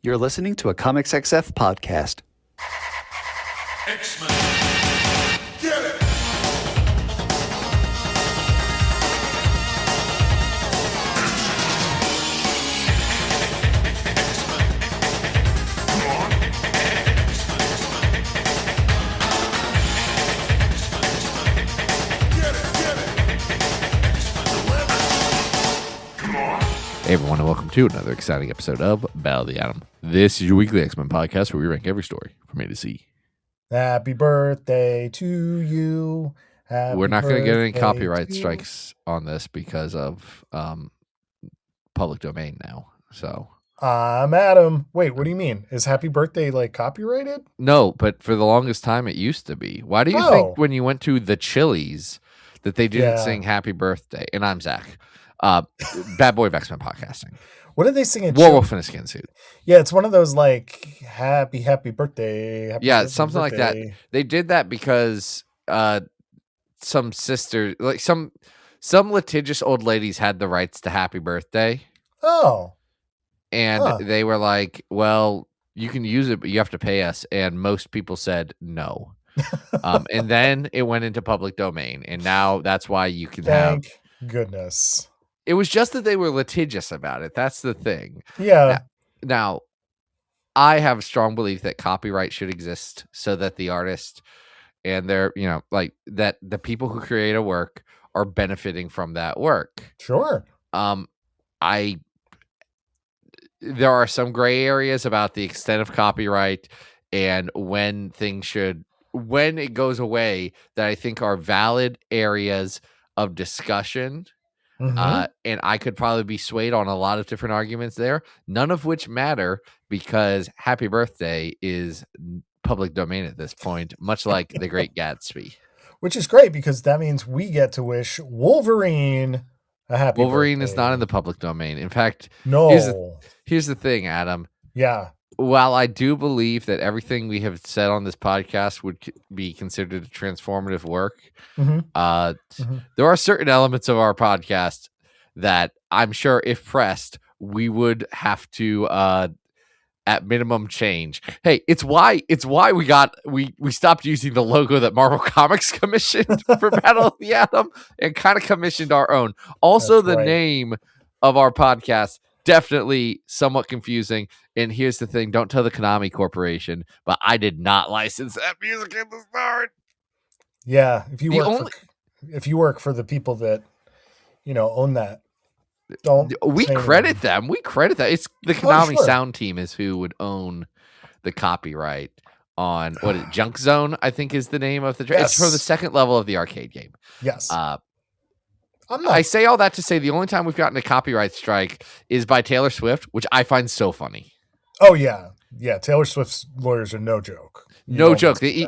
You're listening to a Comics XF podcast. X-Men. Get it! Hey everyone, and welcome to another exciting episode of Battle of the Atom. This is your weekly X-Men podcast where we rank every story from A to Z. Happy birthday to you. We're not going to get any copyright strikes on this because of public domain now. So I'm Adam. Wait, what do you mean? Is happy birthday like copyrighted? no, but for the longest time it used to be. Why do you think when you went to the Chili's that they didn't sing happy birthday? And I'm Zach. Bad Boy of X-Men Podcasting. What did they sing in Werewolf in a skin suit. Yeah, it's one of those like happy birthday. Something like that. They did that because some sisters, like some litigious old ladies had the rights to happy birthday. Oh. And they were like, well, you can use it, but you have to pay us. And most people said no. And then it went into public domain. And now that's why you can have. Thank goodness. It was just that they were litigious about it. That's the thing. Yeah. Now, I have a strong belief that copyright should exist so that the artist and their, like that the people who create a work are benefiting from that work. Sure. There are some gray areas about the extent of copyright and when it goes away that I think are valid areas of discussion. Mm-hmm. And I could probably be swayed on a lot of different arguments there, none of which matter because happy birthday is public domain at this point, much like The Great Gatsby. Which is great because that means we get to wish Wolverine a happy Wolverine birthday. is not in the public domain. In fact, no. Here's the thing, Adam. Yeah. While I do believe that everything we have said on this podcast would be considered a transformative work, there are certain elements of our podcast that I'm sure if pressed, we would have to, at minimum, change. Hey, it's why we stopped using the logo that Marvel Comics commissioned for Battle of the Atom and kind of commissioned our own. Also, the name of our podcast, definitely somewhat confusing. And here's the thing, don't tell the Konami Corporation, but I did not license that music in the start. Yeah, if you work for the people that own that, we credit them. We credit that. It's the Konami sound team is who would own the copyright on Junk Zone, I think is the name of the track. It's from the second level of the arcade game. Yes. I say all that to say the only time we've gotten a copyright strike is by Taylor Swift, which I find so funny. Oh yeah. Yeah, Taylor Swift's lawyers are no joke. No joke. They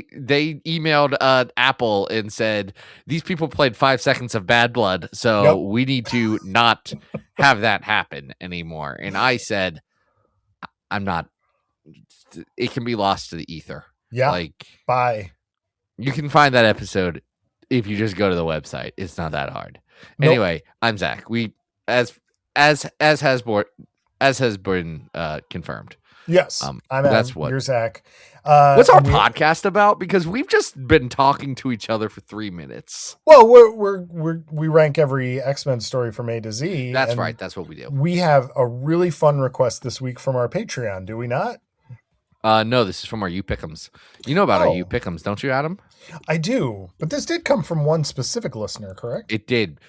emailed Apple and said, these people played 5 seconds of Bad Blood, so we need to not have that happen anymore. And I said, I'm not. It can be lost to the ether. Yeah. Bye. You can find that episode if you just go to the website. It's not that hard. Nope. Anyway, I'm Zach. We as has been confirmed. Yes, I'm Adam. You're Zach. What's our podcast about? Because we've just been talking to each other for 3 minutes. Well, we rank every X-Men story from A to Z. That's right. That's what we do. We have a really fun request this week from our Patreon. Do we not? No, this is from our You Pick'ems. You know about our You Pick'ems, don't you, Adam? I do, but this did come from one specific listener, correct? It did.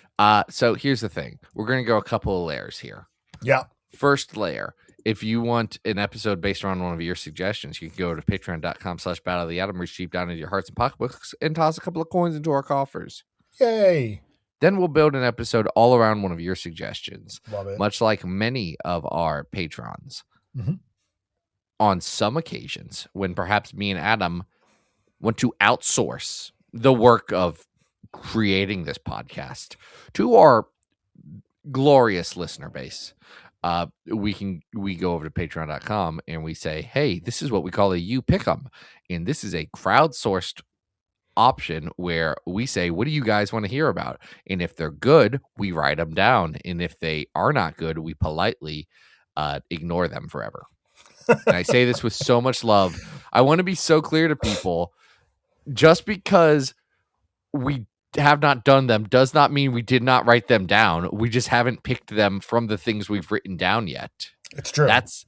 So here's the thing. We're going to go a couple of layers here. Yeah. First layer. If you want an episode based around one of your suggestions, you can go to patreon.com/Battle of the Atom, reach deep down into your hearts and pocketbooks, and toss a couple of coins into our coffers. Yay. Then we'll build an episode all around one of your suggestions. Love it. Much like many of our patrons. Mm-hmm. On some occasions, when perhaps me and Adam want to outsource the work of creating this podcast to our glorious listener base, we go over to patreon.com and we say, hey, this is what we call a You Pick'em. And this is a crowdsourced option where we say, what do you guys want to hear about? And if they're good, we write them down. And if they are not good, we politely ignore them forever. and I say this with so much love. I want to be so clear to people. Just because we have not done them does not mean we did not write them down. We just haven't picked them from the things we've written down yet. It's true. That's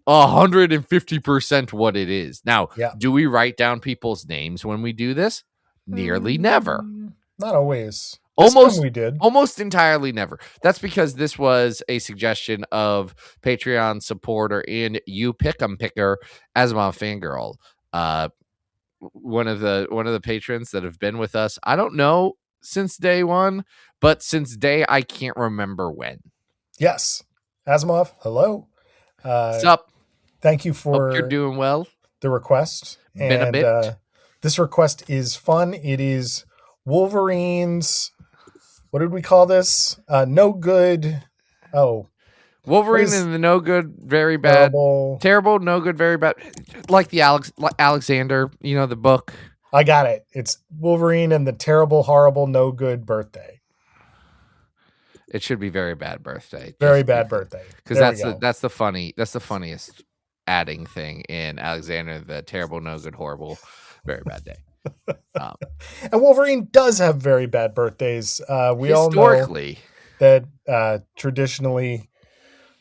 150% what it is. Now, Yeah. do we write down people's names when we do this? Nearly never. Not always. Almost we did. Almost entirely never. That's because this was a suggestion of Patreon supporter and you pick'em picker Asimov fangirl. One of the patrons that have been with us. I don't know since day one, but since day I can't remember when. Yes, Asimov. Hello. What's up? Thank you for. Hope you're doing well. The request. Been a bit. This request is fun. It is Wolverine's. What did we call this? No good. Oh, Wolverine and the no good, very bad, terrible, no good, very bad. Like the Alexander, the book. I got it. It's Wolverine and the terrible, horrible, no good birthday. It should be very bad birthday. Very bad birthday. Because that's the funniest adding thing in Alexander, the terrible, no good, horrible, very bad day. And Wolverine does have very bad birthdays. We all know that traditionally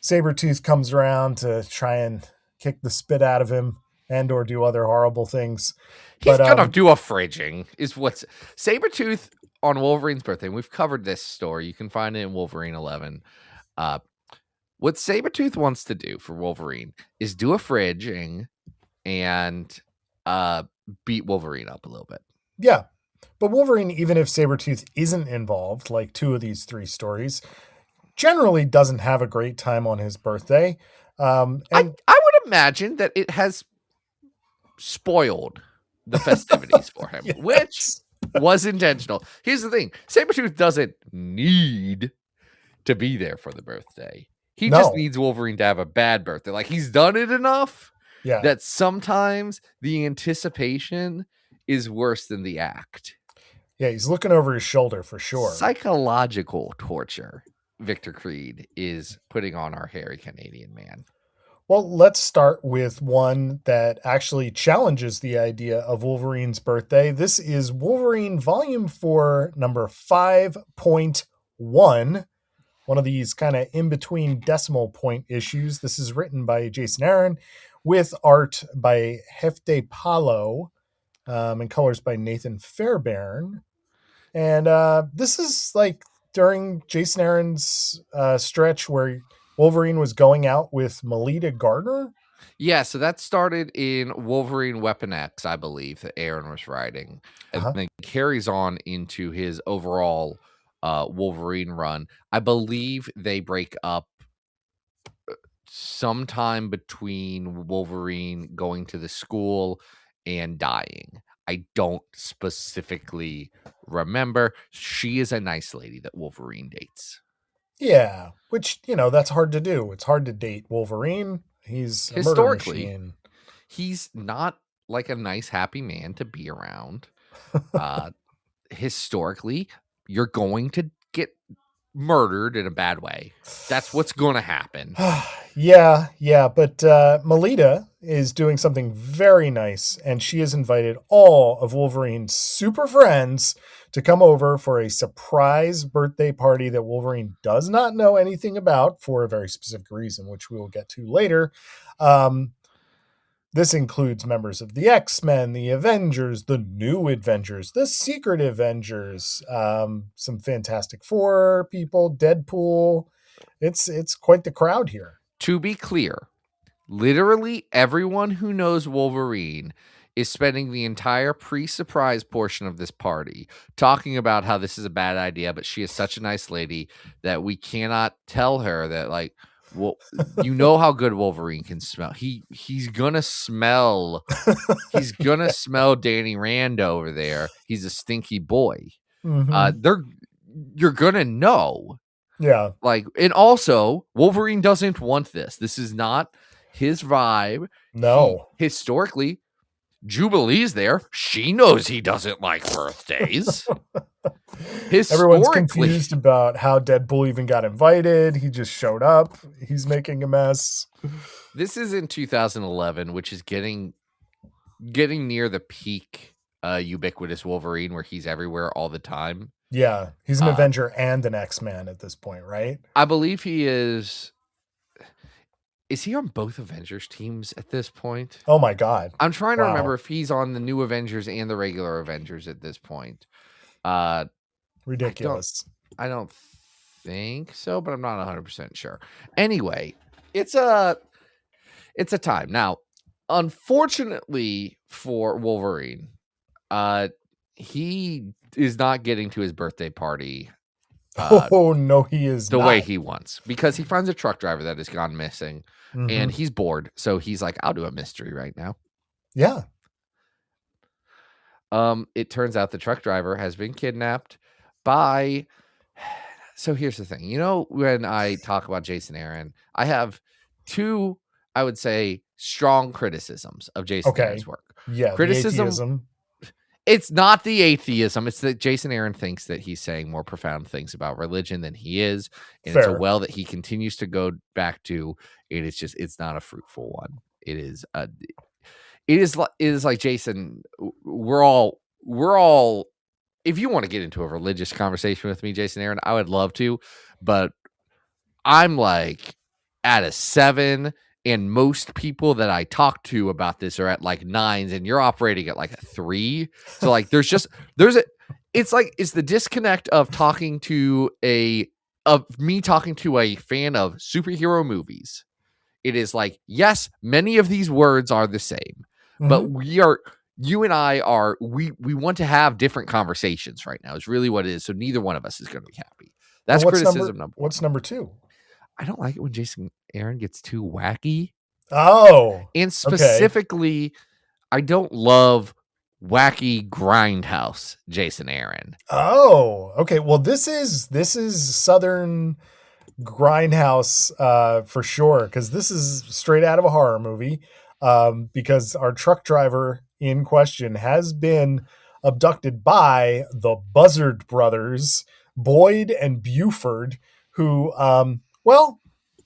Sabretooth comes around to try and kick the spit out of him and or do other horrible things. He's gonna do a fridging is what's Sabretooth on Wolverine's birthday. We've covered this story. You can find it in Wolverine 11. What Sabretooth wants to do for Wolverine is do a fridging and beat Wolverine up a little bit. Yeah. But Wolverine, even if Sabretooth isn't involved, like 2 of these 3 stories, generally doesn't have a great time on his birthday. And I would imagine that it has spoiled the festivities for him, yes. Which was intentional. Here's the thing. Sabretooth doesn't need to be there for the birthday. He just needs Wolverine to have a bad birthday. Like, he's done it enough that sometimes the anticipation is worse than the act. Yeah, he's looking over his shoulder for sure. Psychological torture Victor Creed is putting on our hairy Canadian man. Well, let's start with one that actually challenges the idea of Wolverine's birthday. This is Wolverine Volume 4, number 5.1. One of these kind of in-between decimal point issues. This is written by Jason Aaron with art by Hefte Palo and colors by Nathan Fairbairn. And this is like during Jason Aaron's stretch where Wolverine was going out with Melita Gardner. Yeah, so that started in Wolverine Weapon X, I believe, that Aaron was writing. And then carries on into his overall Wolverine run. I believe they break up sometime between Wolverine going to the school and dying. I don't specifically remember. She is a nice lady that Wolverine dates. Yeah, which, that's hard to do. It's hard to date Wolverine. He's historically, he's not like a nice, happy man to be around. Historically, you're going to get murdered in a bad way. That's what's going to happen. Yeah. But Melita is doing something very nice, and she has invited all of Wolverine's super friends to come over for a surprise birthday party that Wolverine does not know anything about for a very specific reason, which we will get to later. This includes members of the X-Men, the Avengers, the New Avengers, the Secret Avengers, some Fantastic Four people, Deadpool. It's quite the crowd here. To be clear, literally everyone who knows Wolverine is spending the entire pre-surprise portion of this party talking about how this is a bad idea, but she is such a nice lady that we cannot tell her that, like, well, how good Wolverine can smell. He's gonna smell Danny Rand over there. He's a stinky boy. Mm-hmm. You're gonna know. Yeah. And also Wolverine doesn't want this. This is not his vibe. No. Historically, Jubilee's there. She knows he doesn't like birthdays. Everyone's confused about how Deadpool even got invited. He just showed up. He's making a mess. This is in 2011, which is getting near the peak ubiquitous Wolverine, where he's everywhere all the time. Yeah, he's an Avenger and an X-Man at this point, right? I believe he is. Is he on both Avengers teams at this point? Oh my God. I'm trying to remember if he's on the new Avengers and the regular Avengers at this point. Ridiculous. I don't think so, but I'm not 100% sure. Anyway, it's a time. Now, unfortunately for Wolverine, he is not getting to his birthday party. Oh no, he is the way he wants, because he finds a truck driver that has gone missing, and he's bored. So he's like, I'll do a mystery right now. Yeah. It turns out the truck driver has been kidnapped by. So here's the thing. You know, when I talk about Jason Aaron, I have two, I would say, strong criticisms of Jason Aaron's work. Yeah. Criticism. It's not the atheism. It's that Jason Aaron thinks that he's saying more profound things about religion than he is. And it's a well that he continues to go back to. And it's not a fruitful one. It is like, Jason, we're all, if you want to get into a religious conversation with me, Jason Aaron, I would love to, but I'm like at a 7, and most people that I talk to about this are at like 9s, and you're operating at like a 3. So like, it's the disconnect of me talking to a fan of superhero movies. It is like, yes, many of these words are the same, but you and I are, we want to have different conversations right now is really what it is. So neither one of us is going to be happy. That's criticism number 1. What's number 2? I don't like it when Jason Aaron gets too wacky. Oh, and specifically, I don't love wacky grindhouse Jason Aaron. Oh, okay. Well, this is Southern grindhouse for sure, because this is straight out of a horror movie. Because our truck driver in question has been abducted by the Buzzard brothers, Boyd and Buford, who,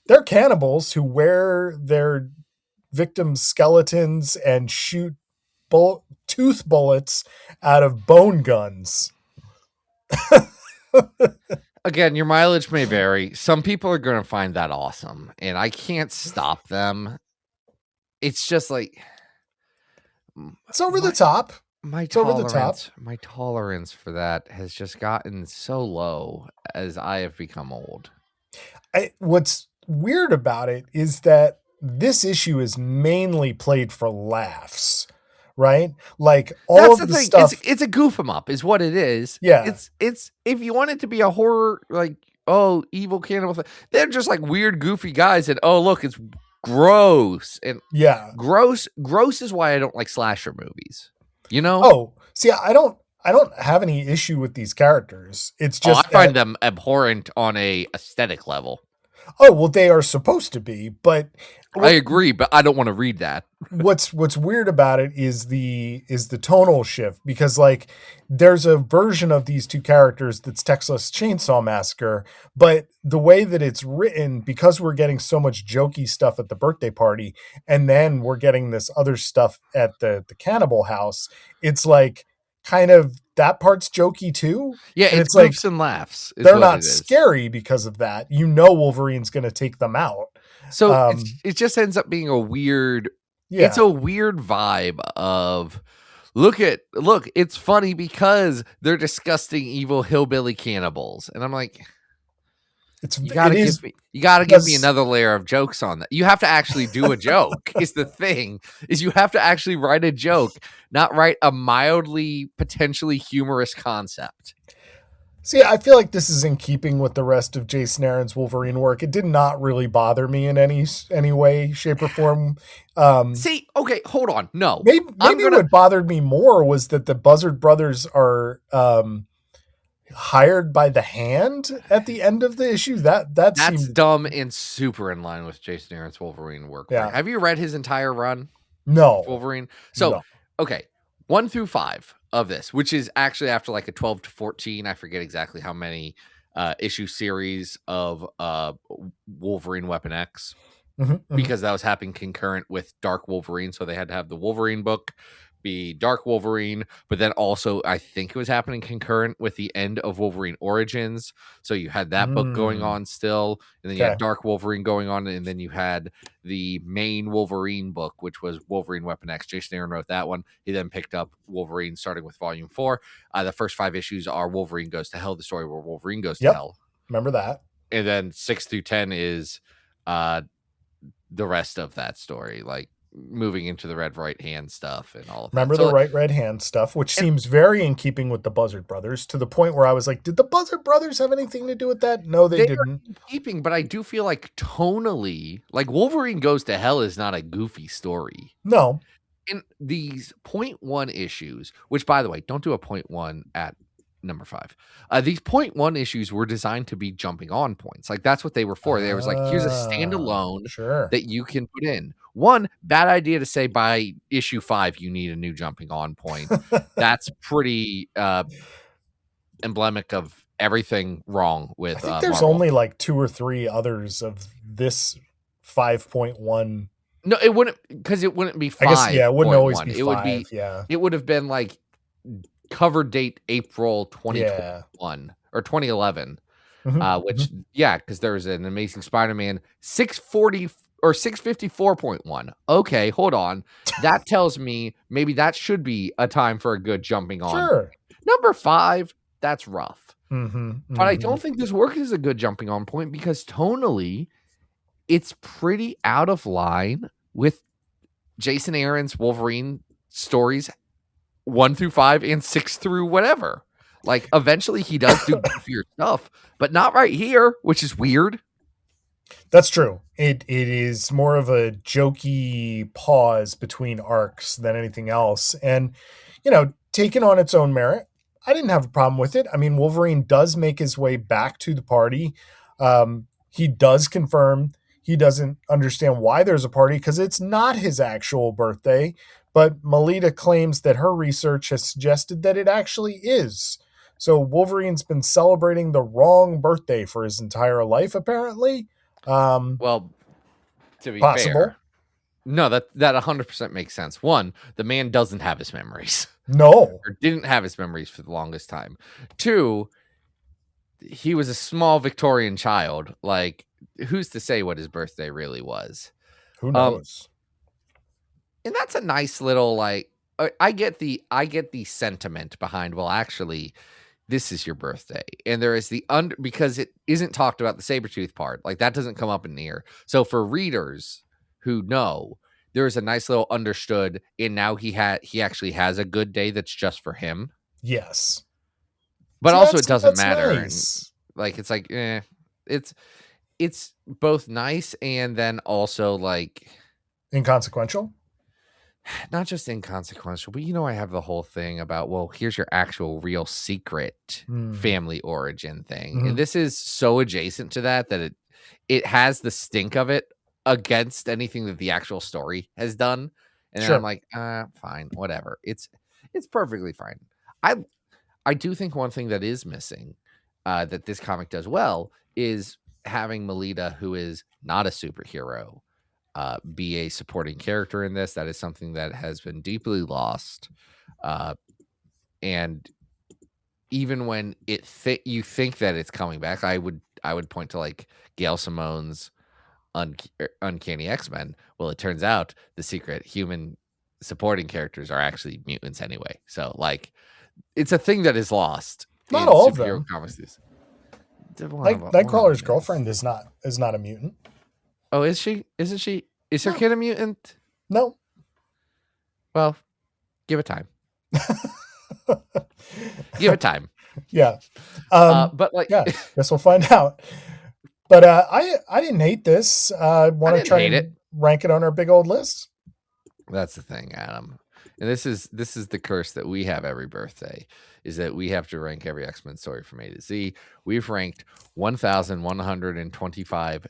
they're cannibals who wear their victims' skeletons and shoot tooth bullets out of bone guns. Again, your mileage may vary. Some people are going to find that awesome, and I can't stop them. It's just like, it's over the top. My tolerance for that has just gotten so low as I have become old. What's weird about it is that this issue is mainly played for laughs, right? Like all of the stuff. It's a goof 'em up, is what it is. Yeah. It's if you want it to be a horror, like, evil cannibal, they're just like weird, goofy guys, and look, it's gross. And gross is why I don't like slasher movies. You know? Oh, see, I don't have any issue with these characters. It's just I find them abhorrent on a aesthetic level. Oh, well, they are supposed to be, but I agree, but I don't want to read that. What's weird about it is the tonal shift, because like there's a version of these two characters that's Texas Chainsaw Massacre, but the way that it's written, because we're getting so much jokey stuff at the birthday party, and then we're getting this other stuff at the cannibal house, it's like kind of that part's jokey too. Yeah, and it's goofs and laughs. They're not scary because of that. You know, Wolverine's going to take them out. So it just ends up being a weird. Yeah. It's a weird vibe of look. It's funny because they're disgusting, evil hillbilly cannibals, and I'm like, you gotta give me another layer of jokes on that. You have to actually do a joke. Is the thing is you have to actually write a joke, not write a mildly potentially humorous concept. See, I feel like this is in keeping with the rest of Jason Aaron's Wolverine work. It did not really bother me in any way, shape, or form. See, okay, hold on. No, maybe what bothered me more was that the Buzzard brothers are hired by the Hand at the end of the issue. That's seemed dumb and super in line with Jason Aaron's Wolverine work. Yeah. Have you read his entire run? No. Wolverine. So okay, 1 through 5 of this, which is actually after like a 12 to 14. I forget exactly how many issue series of Wolverine Weapon X, because that was happening concurrent with Dark Wolverine. So they had to have the Wolverine book be Dark Wolverine, but then also I think it was happening concurrent with the end of Wolverine Origins. So you had that book going on still, and then you had Dark Wolverine going on, and then you had the main Wolverine book, which was Wolverine Weapon X. Jason Aaron wrote that one. He then picked up Wolverine starting with Volume 4. The first 5 issues are Wolverine Goes to Hell, the story where Wolverine goes to hell. Remember that. And then 6 through 10 is the rest of that story, like moving into the red right hand stuff and all of that. Remember the right hand stuff, which seems very in keeping with the Buzzard Brothers, to the point where I was like, did the Buzzard Brothers have anything to do with that? No, they didn't. In keeping, but I do feel like tonally, like Wolverine Goes to Hell is not a goofy story. No. In these 0.1 issues, which by the way, don't do a 0.1 at number 5. These 0.1 issues were designed to be jumping on points. Like that's what they were for. They was like, here's a standalone that you can put in. One, bad idea to say by issue 5 you need a new jumping on point. That's pretty emblematic of everything wrong with I think there's Marvel. only like 2 or 3 others of this 5.1. No, it wouldn't, because it wouldn't be 5. I guess, it wouldn't always be 5. It would be, it would have been like cover date April 2021 or 2011, which because there was an Amazing Spider-Man 640 or 654.1. Okay, hold on. That tells me maybe that should be a time for a good jumping on. Sure. Number 5, that's rough. But I don't think this works as a good jumping on point because tonally, it's pretty out of line with Jason Aaron's Wolverine stories 1 through 5 and 6 through whatever. Like eventually he does do goofier stuff, but not right here, which is weird. That's true. It is more of a jokey pause between arcs than anything else. And, taken on its own merit, I didn't have a problem with it. I mean, Wolverine does make his way back to the party. He does confirm he doesn't understand why there's a party because it's not his actual birthday. But Melita claims that her research has suggested that it actually is. So Wolverine's been celebrating the wrong birthday for his entire life, apparently. Well, to be fair, no, that 100% makes sense. One, the man doesn't have his memories. No. Or didn't have his memories for the longest time. 2, he was a small Victorian child. Like, who's to say what his birthday really was? Who knows? And that's a nice little, like, I get the sentiment behind, well, actually, this is your birthday. And there is because it isn't talked about the Sabretooth part. Like, that doesn't come up in here. So for readers who know, there is a nice little understood, and now he actually has a good day that's just for him. Yes. But so also it doesn't matter. Nice. And, like, it's like, it's both nice and then also, like... Inconsequential? Not just inconsequential, but I have the whole thing about, well, here's your actual real secret family origin thing. And this is so adjacent to that it has the stink of it against anything that the actual story has done. And then I'm like, fine, whatever. It's perfectly fine. I do think one thing that is missing that this comic does well is having Melita, who is not a superhero, be a supporting character in this. That is something that has been deeply lost. And even when you think that it's coming back, I would point to like Gail Simone's Uncanny X-Men. Well, it turns out the secret human supporting characters are actually mutants anyway. So like, it's a thing that is lost. Not all of them. Like Nightcrawler's girlfriend is not a mutant. Oh, is she? Isn't she? Is her kid a mutant? No. Well, give it time. Give it time. Yeah. But like, guess we'll find out. But I didn't hate this. Want to try and rank it on our big old list? That's the thing, Adam. And this is the curse that we have every birthday, is that we have to rank every X-Men story from A to Z. We've ranked 1,125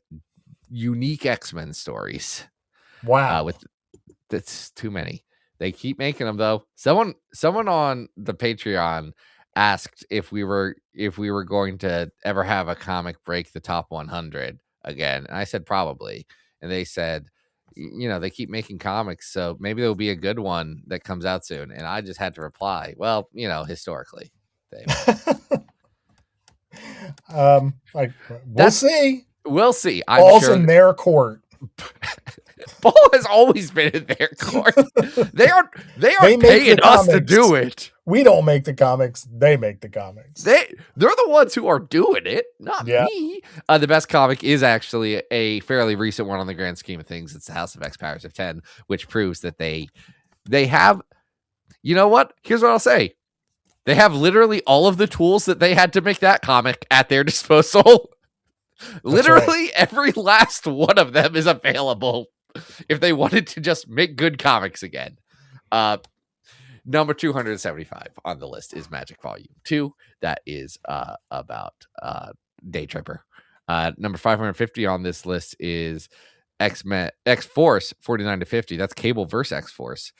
unique X-Men stories. Wow. That's too many. They keep making them though. Someone on the Patreon asked if we were going to ever have a comic break the top 100 again, and I said probably. And they said, they keep making comics, so maybe there'll be a good one that comes out soon. And I just had to reply, well, historically, they we'll see. We'll see. Ball's in their court. Ball has always been in their court. They are paying us to do it. We don't make the comics. They make the comics. They're the ones who are doing it, not me. The best comic is actually a fairly recent one on the grand scheme of things. It's the House of X Powers of 10, which proves that they have, you know what? Here's what I'll say. They have literally all of the tools that they had to make that comic at their disposal. Literally every last one of them is available if they wanted to just make good comics again. Number 275 on the list is Magic Volume 2. That is about Day Tripper. Number 550 on this list is X-Force 49 to 50. That's Cable versus X-Force.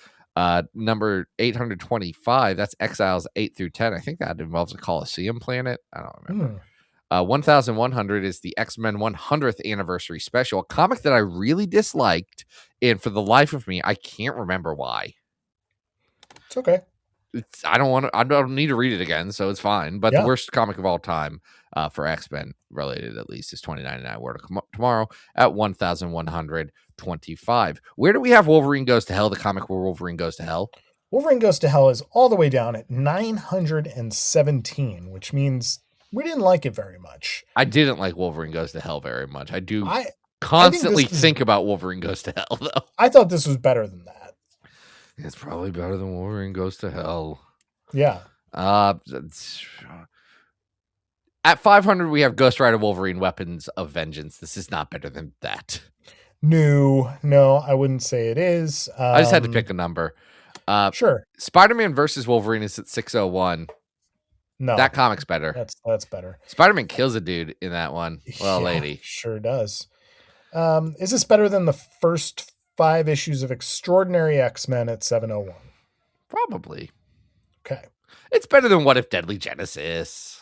Number 825, that's Exiles 8 through 10. I think that involves a Coliseum planet. I don't remember. 1100 is the X-Men 100th anniversary special, a comic that I really disliked, and for the life of me, I can't remember why. It's okay. I don't need to read it again, so it's fine. But the worst comic of all time for X-Men related, at least, is 2099 Word of Tomorrow at 1125. Where do we have Wolverine Goes to Hell? The comic where Wolverine goes to hell. Wolverine Goes to Hell is all the way down at 917, which means we didn't like it very much. I didn't like Wolverine Goes to Hell very much. I constantly think about Wolverine Goes to Hell, though. I thought this was better than that. It's probably better than Wolverine Goes to Hell. Yeah. At 500, we have Ghost Rider Wolverine Weapons of Vengeance. This is not better than that. No, I wouldn't say it is. I just had to pick a number. Sure. Spider-Man versus Wolverine is at 601. No, that comic's better. That's better. Spider-Man kills a dude in that one. Well, lady. Sure does. Is this better than the first 5 issues of Extraordinary X-Men at 701? Probably. Okay. It's better than What If Deadly Genesis.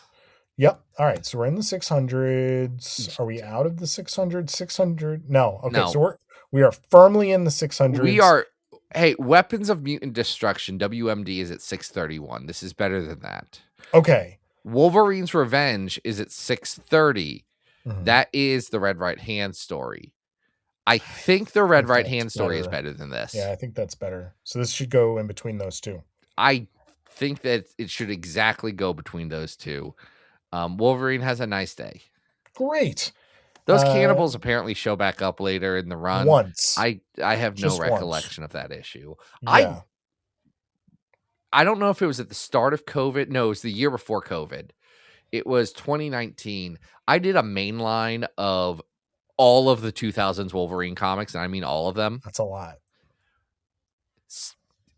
Yep. All right. So we're in the 600s. Are we out of the 600s? 600? No. Okay. No. So we are firmly in the 600s. We are. Hey, Weapons of Mutant Destruction, WMD, is at 631. This is better than that. Okay. Wolverine's Revenge is at 630. Mm-hmm. That is the Red Right Hand story. I think the Red Right Hand story is better than this. Yeah, I think that's better. So this should go in between those two. I think that it should exactly go between those two. Wolverine has a nice day. Great. Those cannibals apparently show back up later in the run. Once. I have no recollection of that issue. Yeah. I don't know if it was at the start of COVID. No, it was the year before COVID. It was 2019. I did a main line of all of the 2000s Wolverine comics, and I mean all of them. That's a lot.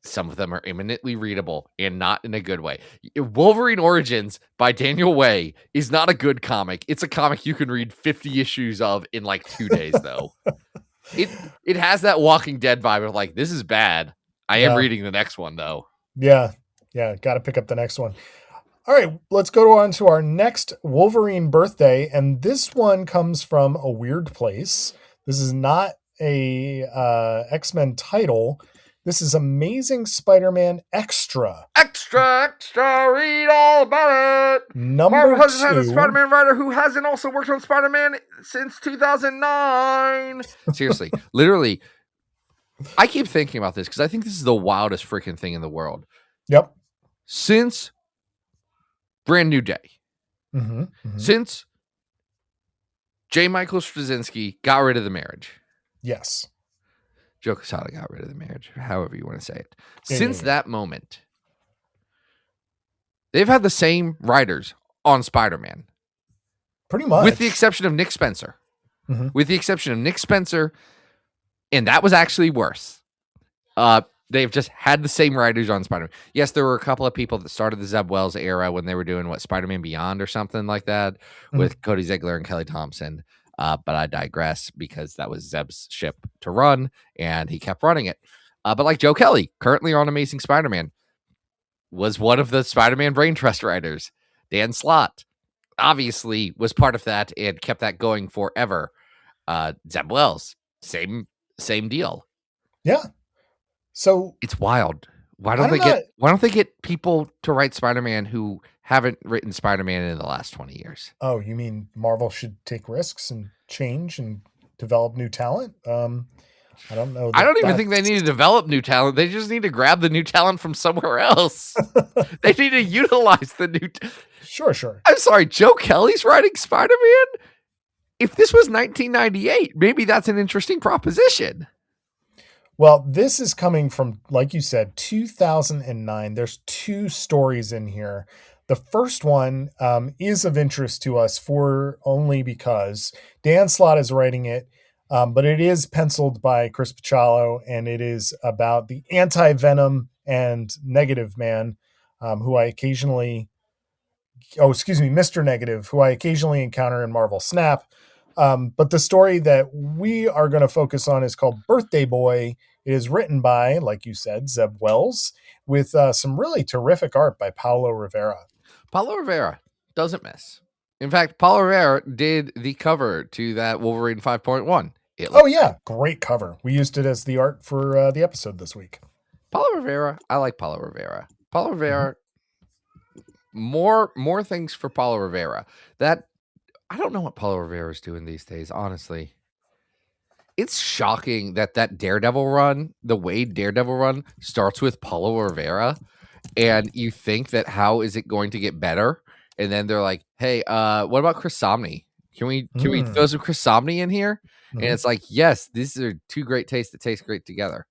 Some of them are eminently readable and not in a good way. Wolverine Origins by Daniel Way is not a good comic. It's a comic you can read 50 issues of in like 2 days, though. It has that Walking Dead vibe of like, this is bad. I am reading the next one, though. Yeah. Got to pick up the next one. All right, let's go on to our next Wolverine birthday, and this one comes from a weird place. This is not a X-Men title. This is Amazing Spider-Man Extra. Extra, read all about it. Marvel hasn't had a Spider-Man writer who hasn't also worked on Spider-Man since 2009. Seriously, literally, I keep thinking about this because I think this is the wildest freaking thing in the world. Yep. Since Brand New Day, since J. Michael Straczynski got rid of the marriage. Yes. Joe Quesada got rid of the marriage, however you want to say it. Since that moment, they've had the same writers on Spider-Man. Pretty much. With the exception of Nick Spencer. With the exception of Nick Spencer, and that was actually worse. They've just had the same writers on Spider-Man. Yes, there were a couple of people that started the Zeb Wells era when they were doing, Spider-Man Beyond or something like that with Cody Ziegler and Kelly Thompson. But I digress because that was Zeb's ship to run, and he kept running it. But like Joe Kelly, currently on Amazing Spider-Man, was one of the Spider-Man Brain Trust writers. Dan Slott obviously was part of that and kept that going forever. Zeb Wells, same deal. Yeah. So it's wild. Why don't they get people to write Spider-Man who haven't written Spider-Man in the last 20 years? Oh, you mean Marvel should take risks and change and develop new talent? I don't know. I don't even think they need to develop new talent. They just need to grab the new talent from somewhere else. They need to utilize the new. Sure. I'm sorry, Joe Kelly's writing Spider-Man? If this was 1998, maybe that's an interesting proposition. Well, this is coming from, like you said, 2009. There's 2 stories in here. The first one is of interest to us for only because Dan Slott is writing it, but it is penciled by Chris Picciolo, and it is about the Anti-Venom and Negative Man, who I occasionally... Oh, excuse me, Mr. Negative, who I occasionally encounter in Marvel Snap. But the story that we are going to focus on is called Birthday Boy. It is written by, like you said, Zeb Wells, with some really terrific art by Paulo Rivera. Paulo Rivera doesn't miss. In fact, Paulo Rivera did the cover to that Wolverine 5.1. Oh, yeah. Great cover. We used it as the art for the episode this week. Paulo Rivera. I like Paulo Rivera. Paulo Rivera. More things for Paulo Rivera. That I don't know what Paulo Rivera is doing these days, honestly. It's shocking that Daredevil run, the Wade Daredevil run, starts with Paulo Rivera, and you think that how is it going to get better? And then they're like, "Hey, what about Chris Samnee? Can we throw some Chris Samnee in here?" And it's like, yes, these are 2 great tastes that taste great together.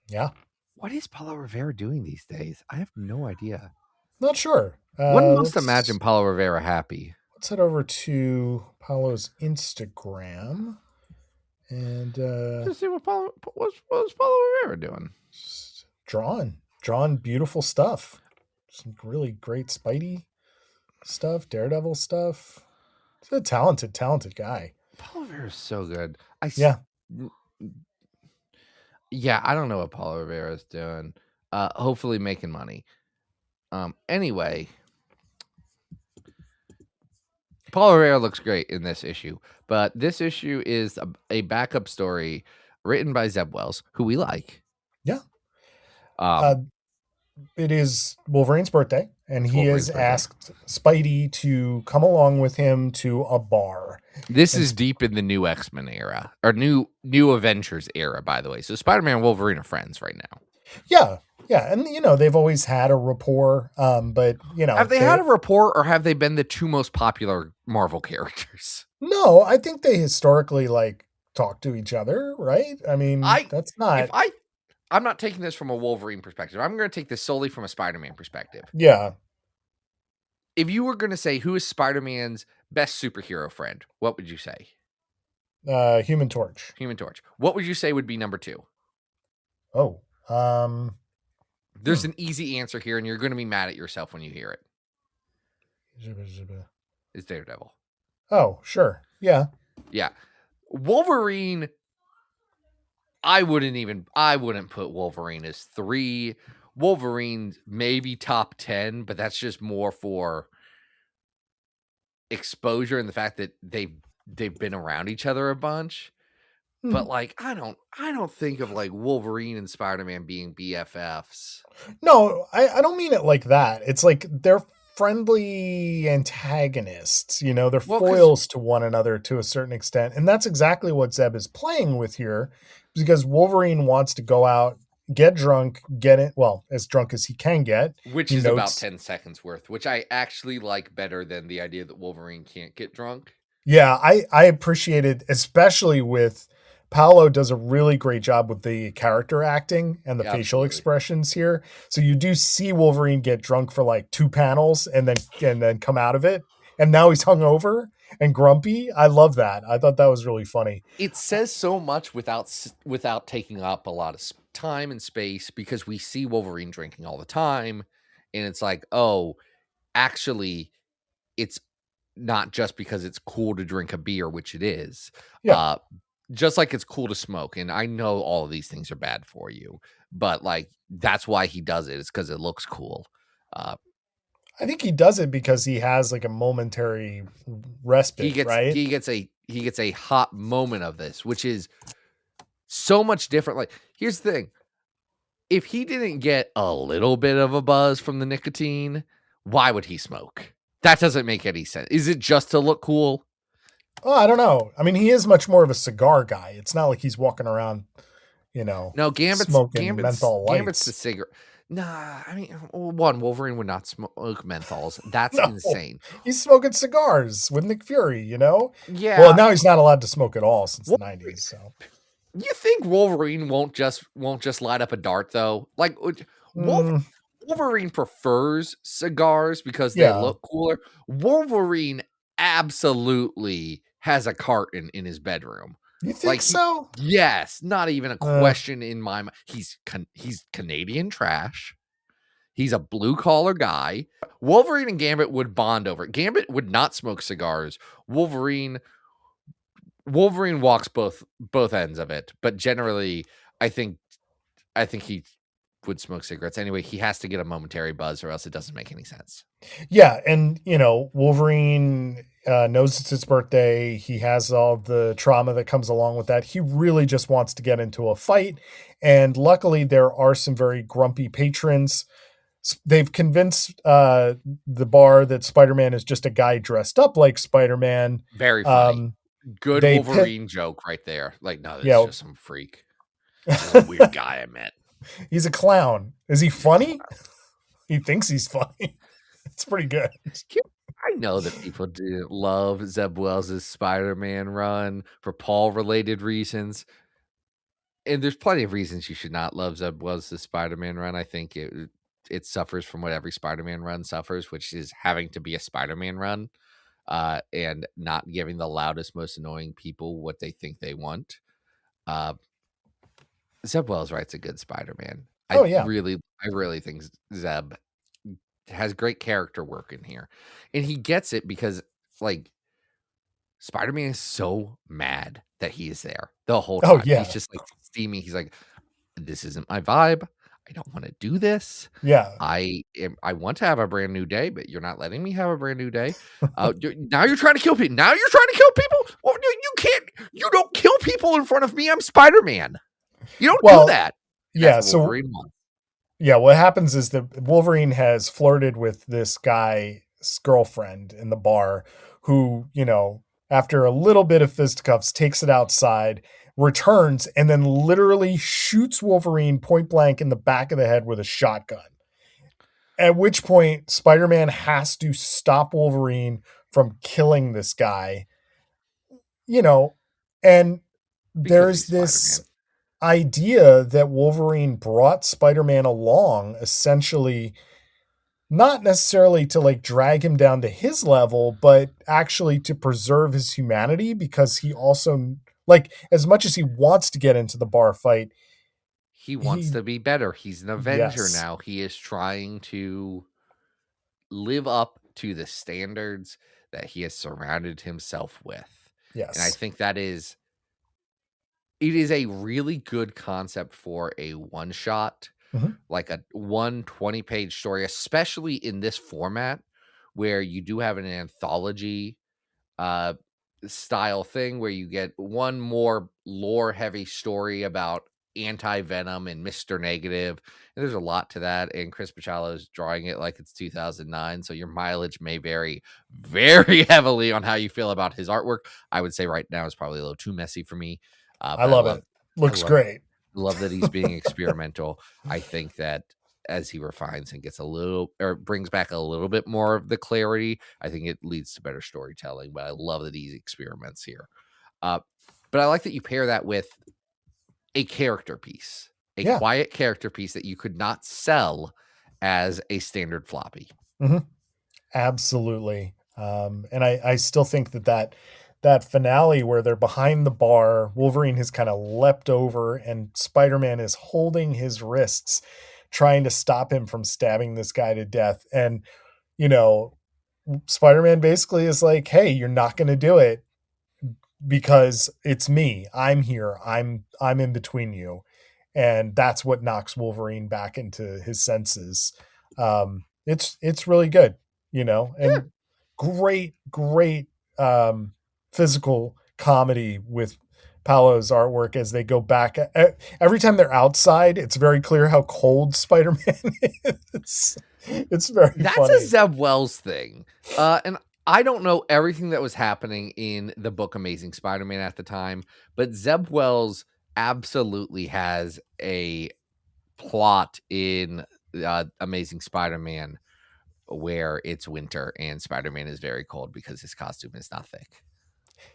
Yeah. What is Paulo Rivera doing these days? I have no idea. Not sure. One must imagine Paulo Rivera happy. Let's head over to Paulo's Instagram and let's see what's Paulo Rivera doing. Drawn beautiful stuff. Some really great Spidey stuff, Daredevil stuff. He's a talented guy. Paulo Rivera is so good. Yeah, I don't know what Paulo Rivera is doing. Hopefully making money. Anyway, Paulo Rivera looks great in this issue, but this issue is a backup story written by Zeb Wells, who we like. Yeah. It is Wolverine's birthday, and he has asked Spidey to come along with him to a bar. This is deep in the new X-Men era, or new Avengers era, by the way. So Spider-Man and Wolverine are friends right now. Yeah, and they've always had a rapport, but have they had a rapport, or have they been the 2 most popular Marvel characters? No, I think they historically talk to each other, right? I mean, that's not. I'm not taking this from a Wolverine perspective. I'm going to take this solely from a Spider-Man perspective. Yeah. If you were going to say who is Spider-Man's best superhero friend, what would you say? Human Torch. Human Torch. What would you say would be number 2? Oh, there's an easy answer here, and you're going to be mad at yourself when you hear it. It's Daredevil. Oh, sure. Yeah. Yeah. Wolverine, I wouldn't put Wolverine as 3. Wolverine maybe top 10, but that's just more for exposure and the fact that they've been around each other a bunch. But I don't think of Wolverine and Spider-Man being BFFs. No, I don't mean it like that. It's like they're friendly antagonists. They're foils to one another to a certain extent. And that's exactly what Zeb is playing with here, because Wolverine wants to go out, get drunk, get it, as drunk as he can get. Which is about 10 seconds worth, which I actually like better than the idea that Wolverine can't get drunk. Yeah, I appreciate it, especially with Paulo does a really great job with the character acting and the facial expressions here. So you do see Wolverine get drunk for 2 panels and then come out of it. And now he's hungover and grumpy. I love that. I thought that was really funny. It says so much without taking up a lot of time and space, because we see Wolverine drinking all the time. And it's like, oh, actually, it's not just because it's cool to drink a beer, which it is. Yeah. just like it's cool to smoke, and I know all of these things are bad for you, but like that's why he does it. It's because it looks cool. I think he does it because he has like a momentary respite, right? He gets a hot moment of this, which is so much different. Like, here's the thing. If he didn't get a little bit of a buzz from the nicotine, why would he smoke? That doesn't make any sense. Is it just to look cool? Oh, I don't know. I mean, he is much more of a cigar guy. It's not like he's walking around, No, smoking menthol Gambit's the lights. cigarette. Nah, I mean, one, Wolverine would not smoke menthols. That's No, insane. he's smoking cigars with Nick Fury, Well, Yeah. now he's not allowed to smoke at all since the 90s. So You think Wolverine won't just light up a dart though? Like Wolverine prefers cigars because they Yeah. look cooler. Wolverine absolutely has a carton in his bedroom. You think so? Yes, not even a question in my mind. He's Canadian trash. He's a blue collar guy. Wolverine and Gambit would bond over it. Gambit would not smoke cigars. Wolverine walks both ends of it, but generally, I think he would smoke cigarettes anyway. He has to get a momentary buzz, or else it doesn't make any sense. Yeah, and Wolverine knows it's his birthday. He has all the trauma that comes along with that. He really just wants to get into a fight, and luckily, there are some very grumpy patrons. They've convinced the bar that Spider-Man is just a guy dressed up like Spider-Man. Very funny. Good Wolverine joke right there. Like, no, this is just some freak. This is a weird guy I met. He's a clown. Is he funny? He thinks he's funny. It's pretty good. I know that people do love Zeb Wells' Spider-Man run for Paul-related reasons. And there's plenty of reasons you should not love Zeb Wells' Spider-Man run. I think it suffers from what every Spider-Man run suffers, which is having to be a Spider-Man run. And not giving the loudest, most annoying people what they think they want. Zeb Wells writes a good Spider-Man. I really think Zeb has great character work in here, and he gets it because like Spider-Man is so mad that he is there the whole time. He's just like steaming. He's like, "This isn't my vibe. I don't want to do this. Yeah. I want to have a brand new day, but you're not letting me have a brand new day. Now you're trying to kill people. Now you're trying to kill people. Well, you can't. You don't kill people in front of me. I'm Spider-Man. You don't do that." Yeah. So what happens is that Wolverine has flirted with this guy's girlfriend in the bar, who after a little bit of fisticuffs takes it outside, returns, and then literally shoots Wolverine point blank in the back of the head with a shotgun. At which point, Spider-Man has to stop Wolverine from killing this guy. And there's this Spider-Man idea that Wolverine brought Spider-Man along, essentially, not necessarily to like drag him down to his level, but actually to preserve his humanity, because he also, like, as much as he wants to get into the bar fight, he wants to be better. He's an Avenger now. He is trying to live up to the standards that he has surrounded himself with. Yes. And I think it is a really good concept for a one-shot, like a 120-page story, especially in this format where you do have an anthology style thing where you get one more lore-heavy story about Anti-Venom and Mr. Negative. And there's a lot to that, and Chris Bachalo is drawing it like it's 2009, so your mileage may vary very heavily on how you feel about his artwork. I would say right now it's probably a little too messy for me. I love it. Looks great. Love that he's being experimental. I think that as he refines and gets brings back a little bit more of the clarity, I think it leads to better storytelling. But I love that he experiments here. But I like that you pair that with a character piece, a quiet character piece that you could not sell as a standard floppy. Absolutely. And I still think that finale where they're behind the bar, Wolverine has kind of leapt over and Spider-Man is holding his wrists, trying to stop him from stabbing this guy to death. And, Spider-Man basically is like, hey, you're not going to do it. because it's me. I'm here. I'm in between you, and that's what knocks Wolverine back into his senses. It's really good, and great physical comedy with Paolo's artwork as they go back. Every time they're outside, it's very clear how cold Spider-Man is. It's very That's funny. a Zeb Wells thing. And I don't know everything that was happening in the book Amazing Spider-Man at the time, but Zeb Wells absolutely has a plot in Amazing Spider-Man where it's winter and Spider-Man is very cold because his costume is not thick.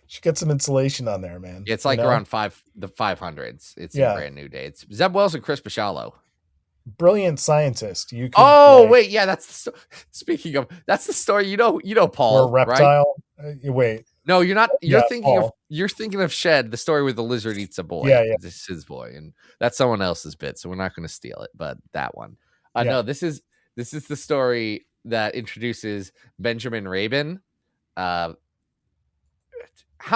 Should get some insulation on there, man. It's like around the 500s. It's in Brand New Day. It's Zeb Wells and Chris Bachalo. Brilliant scientist. You could, wait, yeah, that's speaking of, that's the story. You know Paul, or reptile. Right? Wait, no, you're not. You're thinking Paul. of Shed, the story where the lizard eats a boy. Yeah. It's his boy, and that's someone else's bit, so we're not going to steal it. But that one, no, this is the story that introduces Benjamin Rabin. How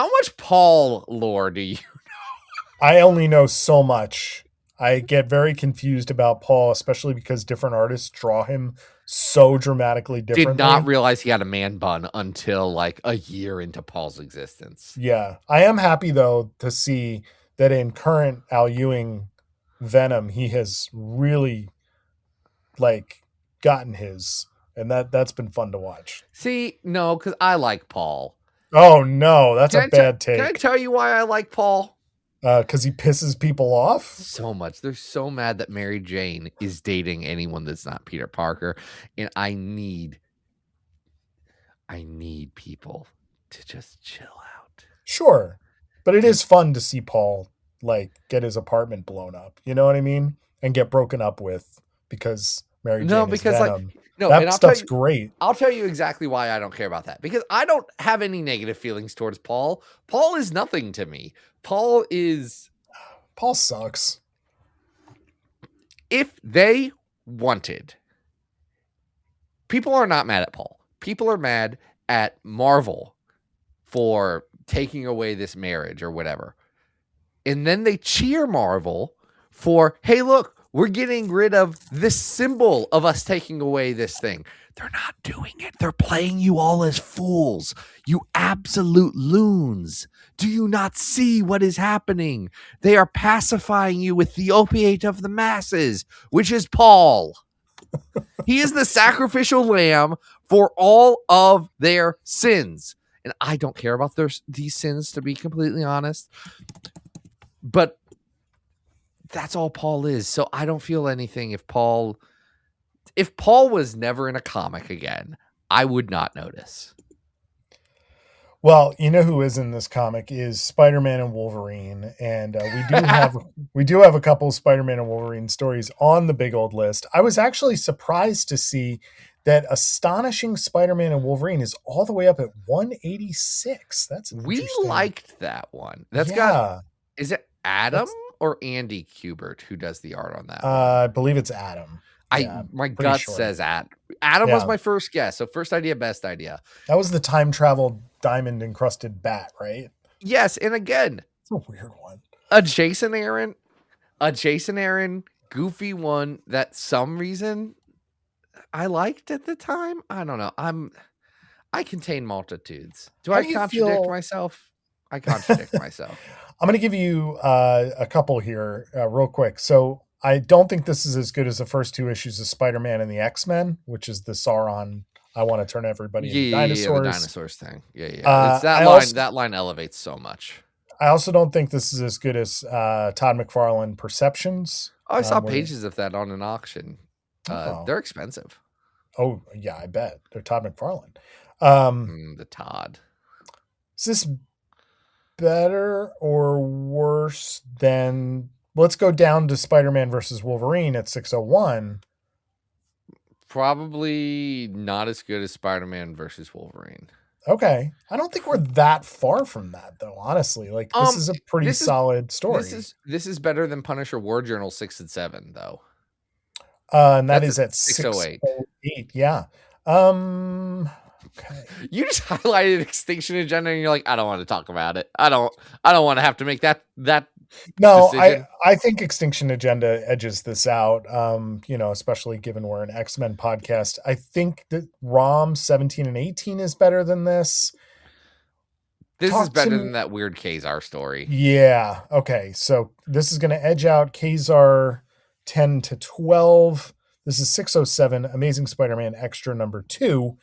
much Paul lore do you know? I only know so much. I get very confused about Paul, especially because different artists draw him so dramatically differently. Did not realize he had a man bun until like a year into Paul's existence. Yeah. I am happy, though, to see that in current Al Ewing Venom, he has really gotten his, and that's been fun to watch. See, no, because I like Paul. Oh, no, that's a bad take. Can I tell you why I like Paul? Because he pisses people off so much. They're so mad that Mary Jane is dating anyone that's not Peter Parker, and I need people to just chill out. Sure, but it is fun to see Paul get his apartment blown up. You know what I mean? And get broken up with because Mary Jane is Venom. That stuff's great. I'll tell you exactly why I don't care about that. Because I don't have any negative feelings towards Paul. Paul is nothing to me. Paul sucks. If they wanted, people are not mad at Paul. People are mad at Marvel for taking away this marriage or whatever. And then they cheer Marvel for, hey, look, we're getting rid of this symbol of us taking away this thing. They're not doing it. They're playing you all as fools. You absolute loons. Do you not see what is happening? They are pacifying you with the opiate of the masses, which is Paul. He is the sacrificial lamb for all of their sins. And I don't care about these sins, to be completely honest. But that's all Paul is. So I don't feel anything if Paul was never in a comic again, I would not notice. Well, you know who is in this comic is Spider-Man and Wolverine, and we do have a couple of Spider-Man and Wolverine stories on the big old list. I was actually surprised to see that Astonishing Spider-Man and Wolverine is all the way up at 186. That's we liked that one. Is it Adam or Andy Kubert who does the art on that? I believe it's Adam. My gut says Adam was my first guess. So first idea, best idea. That was the time travel diamond encrusted bat, right? Yes, and again, it's a weird one. A Jason Aaron, goofy one that some reason I liked at the time. I don't know. I contain multitudes. Do I contradict myself? I contradict myself. I'm going to give you a couple here real quick. So I don't think this is as good as the first two issues of Spider-Man and the X-Men, which is the Sauron, I want to turn everybody into dinosaurs. Yeah, the dinosaurs thing. Yeah. That line elevates so much. I also don't think this is as good as Todd McFarlane Perceptions. Oh, I saw pages of that on an auction. They're expensive. Oh, yeah, I bet. They're Todd McFarlane. The Todd. Is this better or worse than... Let's go down to Spider-Man versus Wolverine at 601. Probably not as good as Spider-Man versus Wolverine. Okay. I don't think we're that far from that, though, honestly. This is a pretty solid story. This is better than Punisher War Journal 6 and 7, though. And that is at 608. Yeah. Okay. You just highlighted Extinction Agenda, and you're like, I don't want to talk about it. I don't want to have to make that No, decision. I think Extinction Agenda edges this out. Especially given we're an X-Men podcast. I think that ROM 17 and 18 is better than this. This is better than that weird Kazar story. Yeah. Okay. So this is going to edge out Kazar 10 to 12. This is 607, Amazing Spider-Man Extra number 2.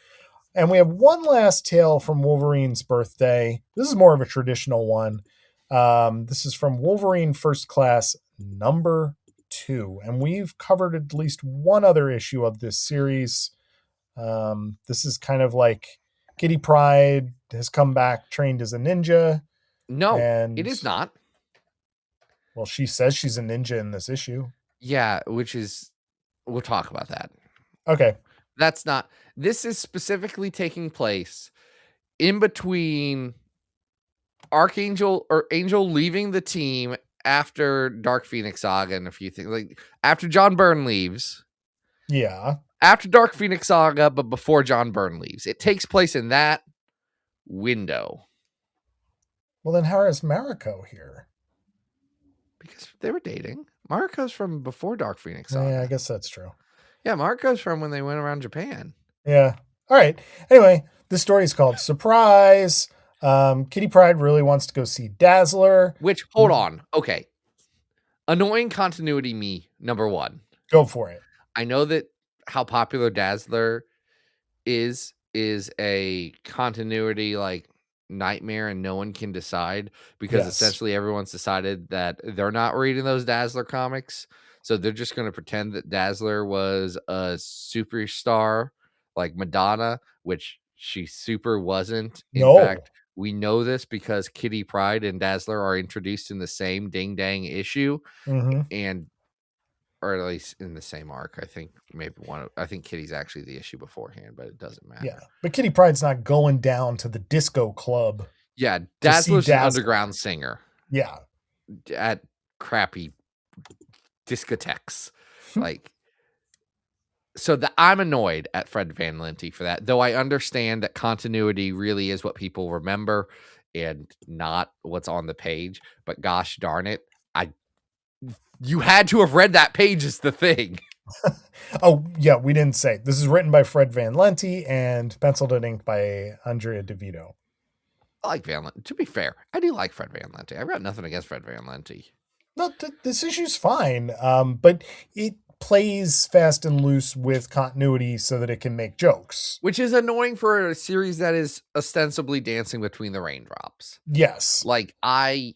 And we have one last tale from Wolverine's birthday. This is more of a traditional one. This is from Wolverine First Class number 2. And we've covered at least one other issue of this series. This is kind of like Kitty Pryde has come back trained as a ninja. No, and it is not. Well, she says she's a ninja in this issue. Yeah, we'll talk about that. Okay. That's not, this is specifically taking place in between Angel leaving the team after Dark Phoenix Saga and a few things, like after John Byrne leaves. Yeah. After Dark Phoenix Saga, but before John Byrne leaves. It takes place in that window. Well, then how is Mariko here? Because they were dating. Mariko's from before Dark Phoenix Saga. Yeah, I guess that's true. Yeah, Mariko's from when they went around Japan. Yeah. All right. Anyway, this story is called Surprise. Kitty Pryde really wants to go see Dazzler. Which, hold on. Okay. Annoying continuity me, number 1. Go for it. I know that how popular Dazzler is a continuity like nightmare, and no one can decide because essentially everyone's decided that they're not reading those Dazzler comics. So they're just going to pretend that Dazzler was a superstar like Madonna, which she super wasn't. In fact, we know this because Kitty Pryde and Dazzler are introduced in the same ding dang issue, and or at least in the same arc. I think I think Kitty's actually the issue beforehand, but it doesn't matter. Yeah, but Kitty Pryde's not going down to the disco club. Yeah, Dazzler's an underground singer. Yeah, at crappy discotheques, like. So I'm annoyed at Fred Van Lente for that, though I understand that continuity really is what people remember and not what's on the page. But gosh darn it, you had to have read that page is the thing. Oh, yeah, we didn't say. This is written by Fred Van Lente and penciled and inked by Andrea DeVito. I like Van Lente. To be fair, I do like Fred Van Lente. I've got nothing against Fred Van Lente. No, this issue's fine, but it plays fast and loose with continuity so that it can make jokes. Which is annoying for a series that is ostensibly dancing between the raindrops. Yes. Like, I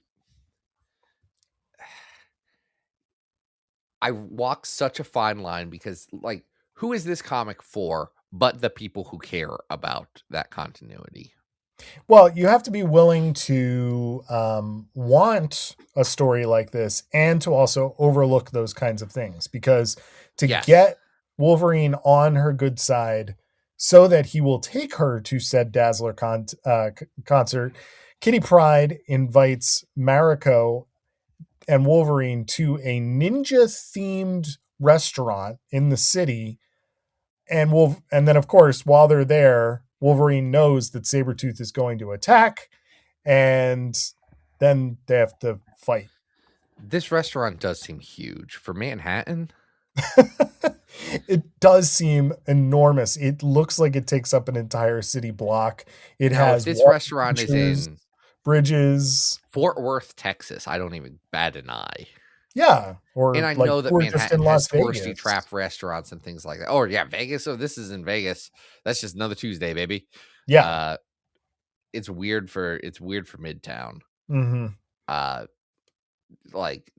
walk such a fine line because, like, who is this comic for but the people who care about that continuity? Well, you have to be willing to want a story like this and to also overlook those kinds of things, because to get Wolverine on her good side so that he will take her to said Dazzler concert, Kitty Pryde invites Mariko and Wolverine to a ninja-themed restaurant in the city. And then, of course, while they're there, Wolverine knows that Sabretooth is going to attack, and then they have to fight. This restaurant does seem huge for Manhattan. It does seem enormous. It looks like it takes up an entire city block. It has this restaurant is in bridges. Fort Worth, Texas. I don't even bat an eye. Yeah. And I know that Manhattan has touristy trap restaurants and things like that. Oh, yeah, Vegas. So this is in Vegas. That's just another Tuesday, baby. Yeah. It's weird for Midtown. Like,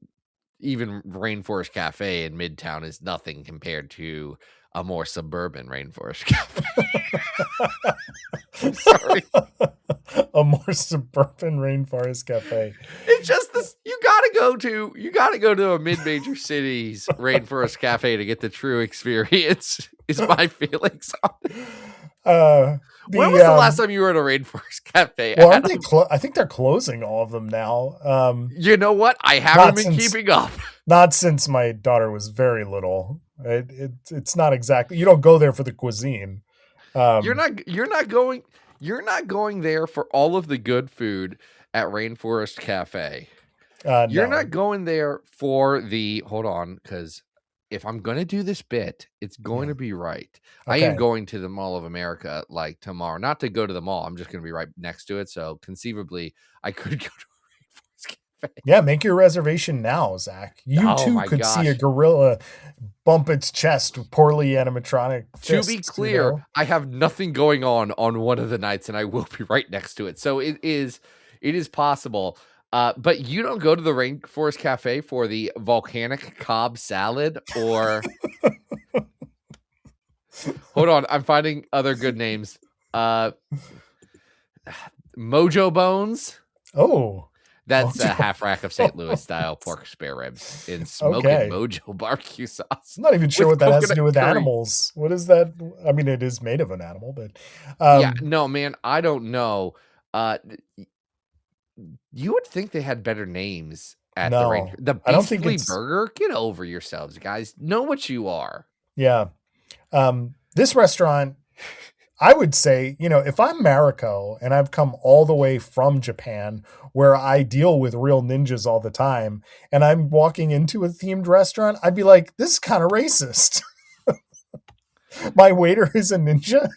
even Rainforest Cafe in Midtown is nothing compared to a more suburban Rainforest Cafe. I'm sorry. A more suburban Rainforest Cafe. It's just this. You gotta go to a mid-major city's Rainforest Cafe to get the true experience. Is my feelings on it. When was the last time you were at a Rainforest Cafe? Well, aren't they I think they're closing all of them now. You know what? I haven't been keeping up. Not since my daughter was very little. It's not exactly. You don't go there for the cuisine. You're not going there for all of the good food at Rainforest Cafe. You're No. not going there for the hold on, because if I'm going to do this bit, it's going to be right. I am Okay. going to the Mall of America like tomorrow. Not to go to the mall. I'm just going to be right next to it. So conceivably, I could go to Rainforest Cafe. Yeah, make your reservation now, Zach. You Oh too my could see a gosh. gorilla bump its chest with poorly animatronic To fists, be clear, you know? I have nothing going on one of the nights, and I will be right next to it. So it is possible. But you don't go to the Rainforest Cafe for the volcanic Cobb salad or hold on, I'm finding other good names. Mojo Bones. Oh, That's a Mojo. half rack of St. Louis style pork spare ribs in smoking Okay. Mojo barbecue sauce. I'm not even sure with what that has to do coconut with curry. animals. What is that? I mean, it is made of an animal, but Yeah, no, man, I don't know. You would think they had better names at the range. no, The I don't think Beastly it's. Burger? Get over yourselves, guys. Know what you are. Yeah. This restaurant, I would say, if I'm Mariko and I've come all the way from Japan where I deal with real ninjas all the time and I'm walking into a themed restaurant, I'd be like, this is kind of racist. My waiter is a ninja.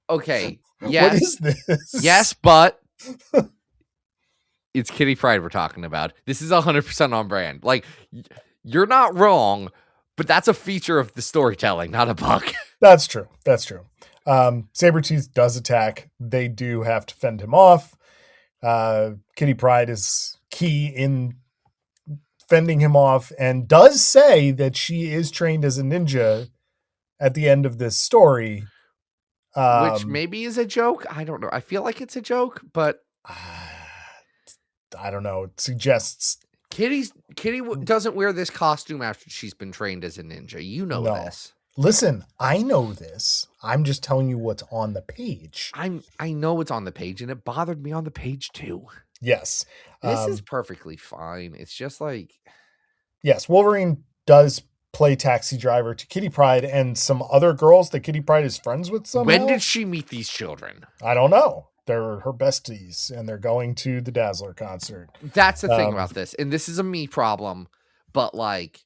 Okay. What Yes. is this? Yes, but it's Kitty Pryde we're talking about. This is 100% on brand. Like, you're not wrong, but that's a feature of the storytelling, not a bug. That's true. That's true. Sabretooth does attack. They do have to fend him off. Kitty Pryde is key in fending him off and does say that she is trained as a ninja at the end of this story. Which maybe is a joke. I don't know. I feel like it's a joke, but I don't know. It suggests Kitty doesn't wear this costume after she's been trained as a ninja. You know No. this. Listen, I know this. I'm just telling you what's on the page. I know it's on the page, and it bothered me on the page too. Yes. This is perfectly fine. It's just like yes, Wolverine does play taxi driver to Kitty Pryde and some other girls that Kitty Pryde is friends with somehow. when did she meet these children? I don't know. They're her besties, and they're going to the Dazzler concert. That's the thing about this, and this is a me problem, but like,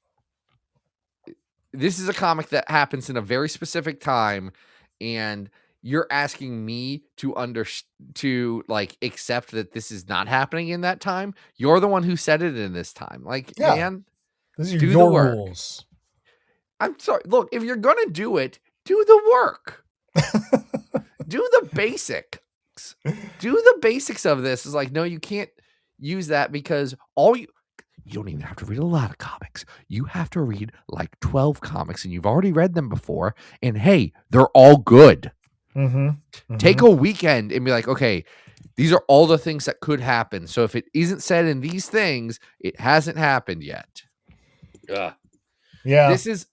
this is a comic that happens in a very specific time, and you're asking me to like accept that this is not happening in that time. You're the one who said it in this time. Like, Yeah. man, These are do the your work. rules. I'm sorry. Look, if you're gonna do it, do the work. Do the basics. Do the basics of this. Is like, no, you can't use that because you don't even have to read a lot of comics. You have to read like 12 comics, and you've already read them before. And hey, they're all good. Take a weekend and be like, okay, these are all the things that could happen. So if it isn't said in these things, it hasn't happened yet. Yeah. This is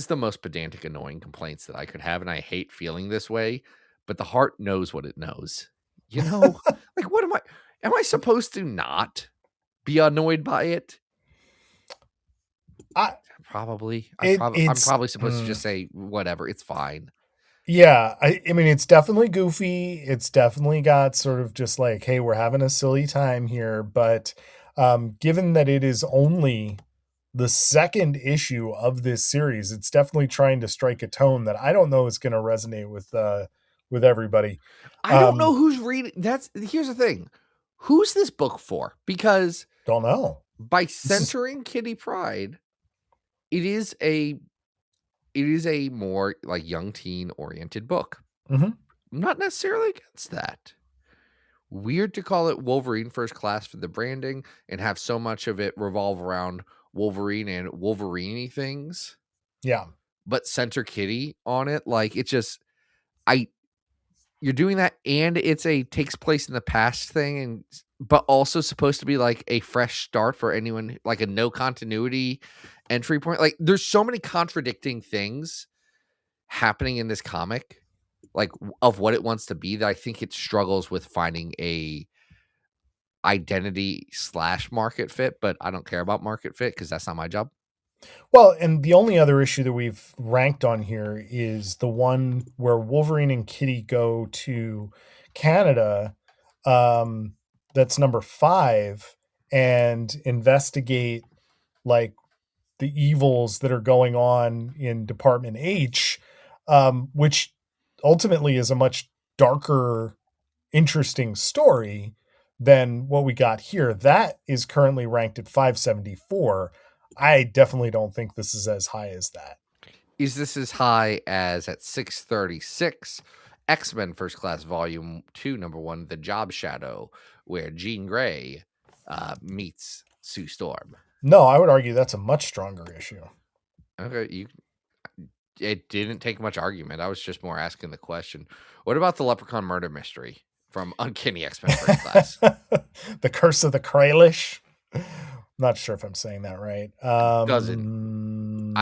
the most pedantic, annoying complaints that I could have, and I hate feeling this way, but the heart knows what it knows. You know, like, what am I supposed to not be annoyed by it? I'm probably supposed to just say whatever, it's fine. Yeah, I mean, it's definitely goofy. It's definitely got sort of just like, hey, we're having a silly time here. But given that it is only the second issue of this series, it's definitely trying to strike a tone that I don't know is going to resonate with everybody. I don't know who's reading. Here's the thing. Who's this book for? Because don't know. By centering Kitty Pryde, it is a more like young teen oriented book. I'm not necessarily against that. Weird to call it Wolverine First Class for the branding and have so much of it revolve around Wolverine and Wolverine-y things. Yeah. But center Kitty on it, like, it just you're doing that, and it's takes place in the past thing, but also supposed to be like a fresh start for anyone, like a no continuity entry point. Like, there's so many contradicting things happening in this comic, like, of what it wants to be, that I think it struggles with finding a identity / market fit. But I don't care about market fit because that's not my job. Well, and the only other issue that we've ranked on here is the one where Wolverine and Kitty go to Canada. That's number 5, and investigate like the evils that are going on in Department H, which ultimately is a much darker, interesting story than what we got here. That is currently ranked at 574. I definitely don't think this is as high as that. Is this as high as at 636 X-Men First Class Volume 2, number 1, The Job Shadow, where Jean Grey meets Sue Storm? No, I would argue that's a much stronger issue. Okay, it didn't take much argument. I was just more asking the question. What about the Leprechaun murder mystery from Uncanny X-Men First Class? The Curse of the Kraelish. Not sure if I'm saying that right. I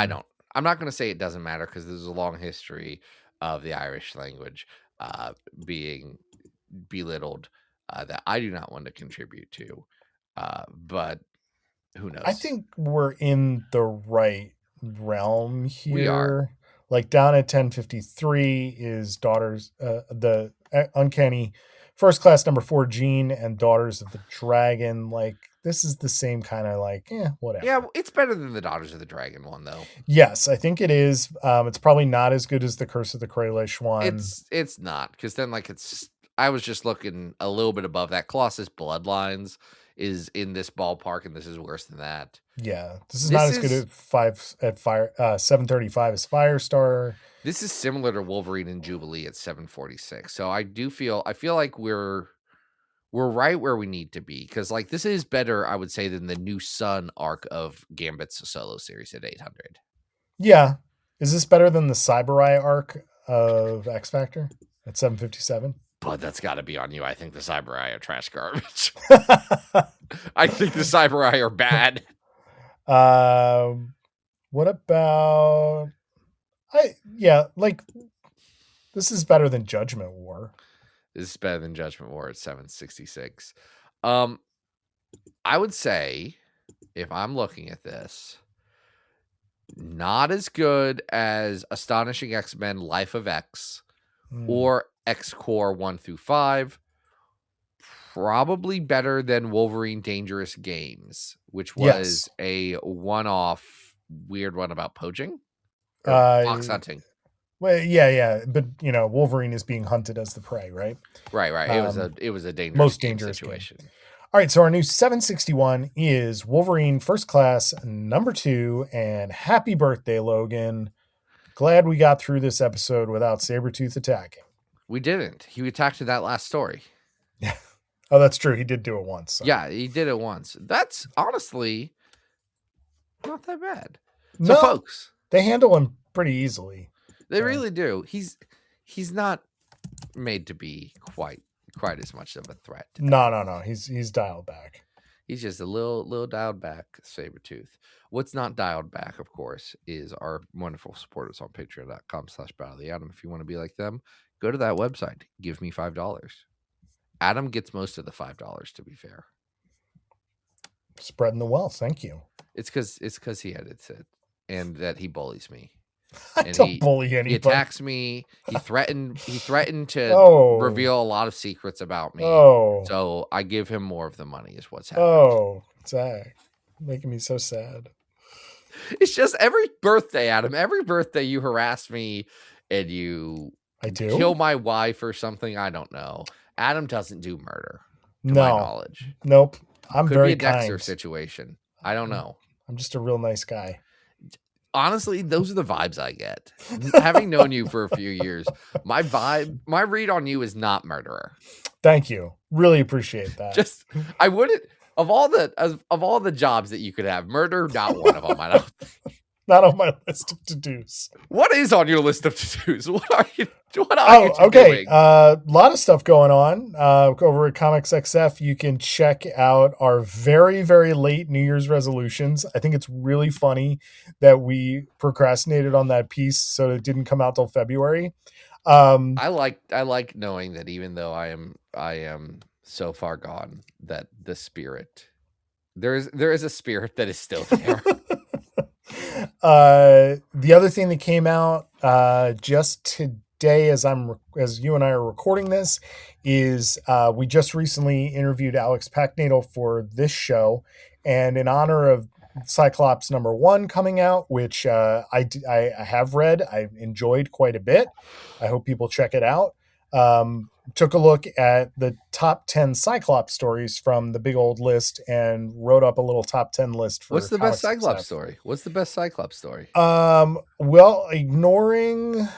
don't. I'm not going to say it doesn't matter because there's a long history of the Irish language being belittled that I do not want to contribute to. But who knows? I think we're in the right realm here. We are. Like down at 1053 is Daughters, the Uncanny First Class number 4, Jean and Daughters of the Dragon. Like this is the same kind of like, whatever. Yeah, it's better than the Daughters of the Dragon one though. Yes, I think it is. It's probably not as good as the Curse of the Kraelish one. It's not, because then like I was just looking a little bit above that. Colossus Bloodlines is in this ballpark, and this is worse than that. Yeah, this is not as good at 735 as Firestar. This is similar to Wolverine and Jubilee at 746. So I feel like we're right where we need to be, because like this is better, I would say, than the New Sun arc of Gambit's solo series at 800. Yeah, is this better than the Cyber-Eye arc of X Factor at 757? But that's got to be on you. I think the Cyber-Eye are trash garbage. I think the Cyber-Eye are bad. What about this is better than Judgment War. This is better than Judgment War at 766. I would say, if I'm looking at this, not as good as Astonishing X-Men Life of X or X-Core 1 through 5. Probably better than Wolverine Dangerous Games, which was a one-off weird one about poaching or fox hunting. Well, yeah, but Wolverine is being hunted as the prey, right? Right. It was a dangerous, most dangerous situation. Game. All right, so our new 761 is Wolverine First Class number 2, and happy birthday, Logan. Glad we got through this episode without Sabretooth attacking. We didn't. He attacked in that last story. Yeah. Oh, that's true. He did do it once. So. Yeah, he did it once. That's honestly not that bad. So, folks, they handle him pretty easily. They really do. He's not made to be quite as much of a threat. No. He's dialed back. He's just a little dialed back Sabretooth. What's not dialed back, of course, is our wonderful supporters on patreon.com/battleoftheatom. If you want to be like them, go to that website. Give me $5. Adam gets most of the $5, to be fair. Spreading the wealth. Thank you. It's because he edits it and that he bullies me. I don't bully anybody. He attacks me. He threatened to reveal a lot of secrets about me. So I give him more of the money is what's happening. Zach. Making me so sad. It's just every birthday, Adam. Every birthday you harass me and you kill my wife or something. I don't know. Adam doesn't do murder. To my knowledge. Nope. I'm Could very be a Dexter situation. I don't know. I'm just a real nice guy. Honestly, those are the vibes I get. Having known you for a few years, my read on you is not murderer. Thank you. Really appreciate that. I wouldn't of all the jobs that you could have, murder not one of them. I don't think. Not on my list of to-dos. What is on your list of to-dos? What are you okay. doing? A lot of stuff going on over at Comics XF. You can check out our very, very late New Year's resolutions. I think it's really funny that we procrastinated on that piece, so it didn't come out till February. I like knowing that even though I am so far gone, that the spirit there is a spirit that is still there. The other thing that came out just today, as you and I are recording this, is we just recently interviewed Alex Packnagle for this show, and in honor of Cyclops #1 coming out, which I have read, I enjoyed quite a bit. I hope people check it out. Took a look at the top 10 Cyclops stories from the big old list and wrote up a little top 10 list for What's the best Comics Cyclops XF. story? What's the best Cyclops story? Well, ignoring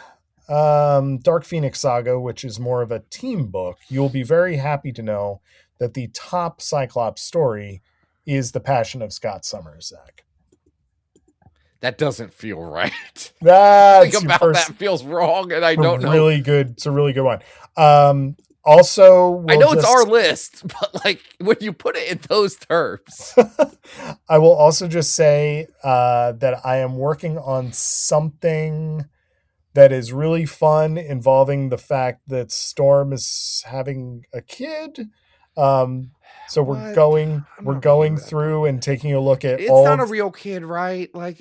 Dark Phoenix Saga, which is more of a team book, you'll be very happy to know that the top Cyclops story is The Passion of Scott Summers, Zach. That doesn't feel right. That's Think about that feels wrong, and I don't know. Really good. It's a really good one. Also, I know it's our list, but like when you put it in those terms, I will also just say that I am working on something that is really fun involving the fact that Storm is having a kid. So we're going through and taking a look at it's not a real kid, right? Like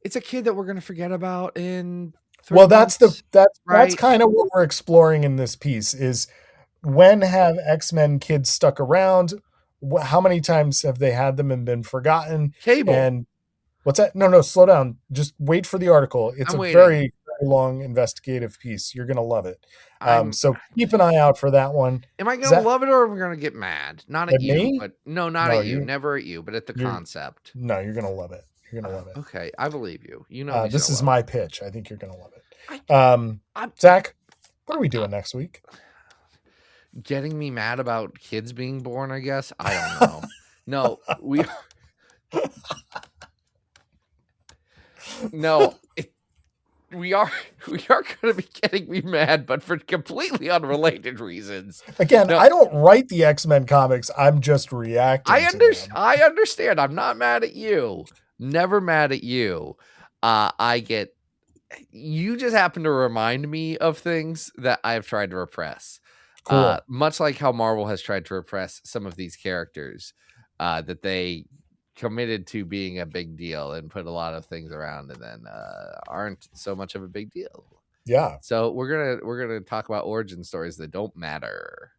it's a kid that we're gonna forget about in 3 months, that's kind of what we're exploring in this piece is when have X-Men kids stuck around? How many times have they had them and been forgotten? Cable. And what's that? No, slow down. Just wait for the article. It's very, very long investigative piece. You're gonna love it. So keep an eye out for that one. Am I gonna love it or am I gonna get mad? Not at you, me? but not at you. Never at you, but at the concept. No, you're gonna love it. You're gonna love it. Okay, I believe you. You know, this is my pitch. I think you're gonna love it. Zach, what are we doing next week? Getting me mad about kids being born, I guess. I don't know. No, we are going to be getting me mad, but for completely unrelated reasons. Again, I don't write the X-Men comics. I'm just reacting. I understand. I'm not mad at you. Never mad at you. You just happen to remind me of things that I've tried to repress. Cool. Much like how Marvel has tried to repress some of these characters that they committed to being a big deal and put a lot of things around and then aren't so much of a big deal. Yeah. So we're gonna talk about origin stories that don't matter.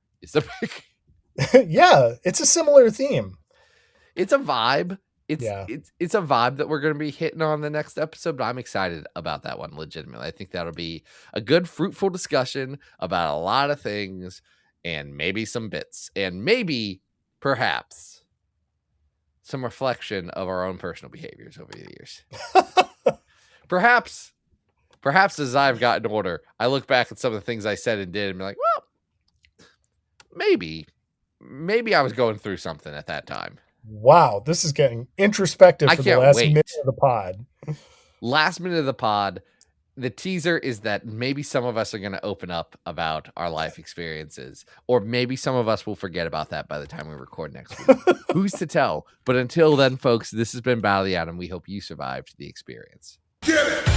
Yeah, it's a similar theme. It's a vibe. It's a vibe that we're going to be hitting on the next episode, but I'm excited about that one legitimately. I think that'll be a good, fruitful discussion about a lot of things and maybe some bits and maybe, perhaps, some reflection of our own personal behaviors over the years. Perhaps as I've gotten older, I look back at some of the things I said and did and be like, well, maybe I was going through something at that time. Wow, this is getting introspective for the last minute of the pod. Last minute of the pod. The teaser is that maybe some of us are going to open up about our life experiences, or maybe some of us will forget about that by the time we record next week. Who's to tell? But until then, folks, this has been Battle of the Atom. We hope you survived the experience. Get it!